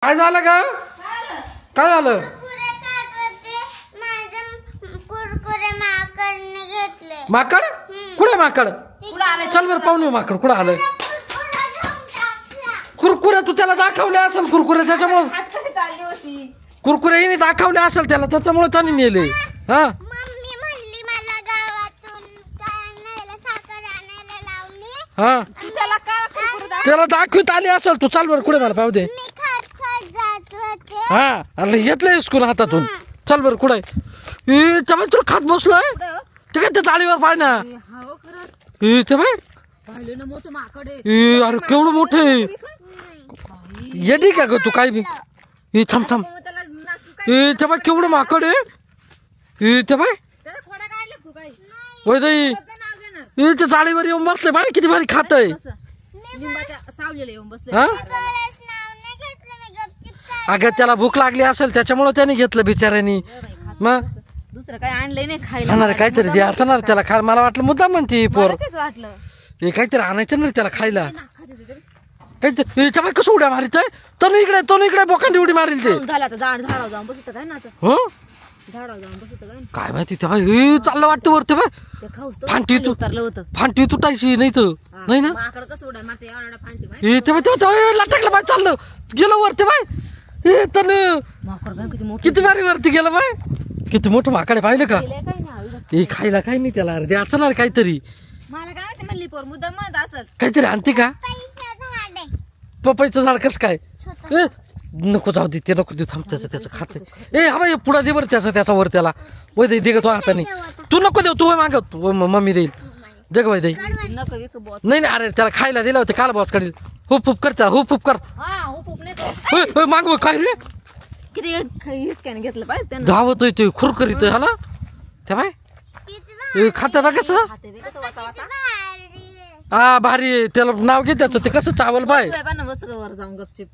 काय झालं का? काय झालं? माकड कुठे? माकड चल बर पाहुणे. माकड कुठं आलं? कुरकुरे तू त्याला दाखवले असेल. कुरकुरे त्याच्यामुळे कुरकुरे दाखवले असेल त्याला, त्याच्यामुळे त्याने नेले. हा हा त्याला दाखवित आली असेल तू. चाल बर कुठे मला पाहू दे. हा अरे घेतलंय स्कूल हातातून. चल बर कुठे? त्यामुळे तुला खात बसलोय ते काय त्या चाळीवर पाय ना. ते बाय अरे केवढं मोठं आहे. ये ठीक आहे ग तू काय बी. थांब थांब. ते बाय केवढं माकड आहे. ते बाय वैदाई त्या चाळीवर येऊन बसले बाय. किती भारी खात आहे. अगं त्याला भूक लागली असेल त्याच्यामुळे त्याने घेतलं बिचाऱ्यानी. मग दुसरं काय आणलंय नाही खायला. खाणार काहीतरी द्यायचं ना त्याला खायला. मला वाटलं मुद्दा म्हणते पोर वाटलं हे काहीतरी आणायचं ना त्याला खायला. काहीतरी कसं उड्या मारित आहे. तर इकडे बोकांडी उडी मारेल ते. झालं आता झाडावर जाऊन बसत काय ना आता. हो झाडावर जाऊन बसत काय माहिती तेव्हा चाललं वाटतं वरती बाय. उतरलं होतं. फांटी तुटायची नाही तर नाही ना. माकड कसं उड्या मारते एवढा फांटी तेव्हा लटकलं बाय. चाललं गेलं वरती बाय. माकड किती भारी वरती गेलं बाय. किती मोठं माकडे पाहिलं का. हे खायला काही नाही त्याला. द्यायचं ना काहीतरी. मला काय माहिती म्हणली पोर मुद्दाम म्हणत असत काहीतरी आणते का. पपईचं झाड कसं काय. नको जाऊ दे ते नको देऊ. थांब त्याचं खाते. हा बाई पुढा दे बरं त्याचा वर त्याला. वय दे दे ग तो हाताने. तू नको देऊ. तू माग मम्मी देईल. दे ग वय दे. नाही अरे त्याला खायला दिलं होतं काल बॉस काढील. हुप हुप कर त्याला. हुप हुप कर. माग काय रे. किती हिसक्याने घेतलं पाहिजे धावतोय ते खुरखरीत हा ना. त्या बाय खातं बा कसं. हा भारी. त्याला नाव घे त्याचं. ते कसं चावल बाय. बस वर जाऊन गपचिप.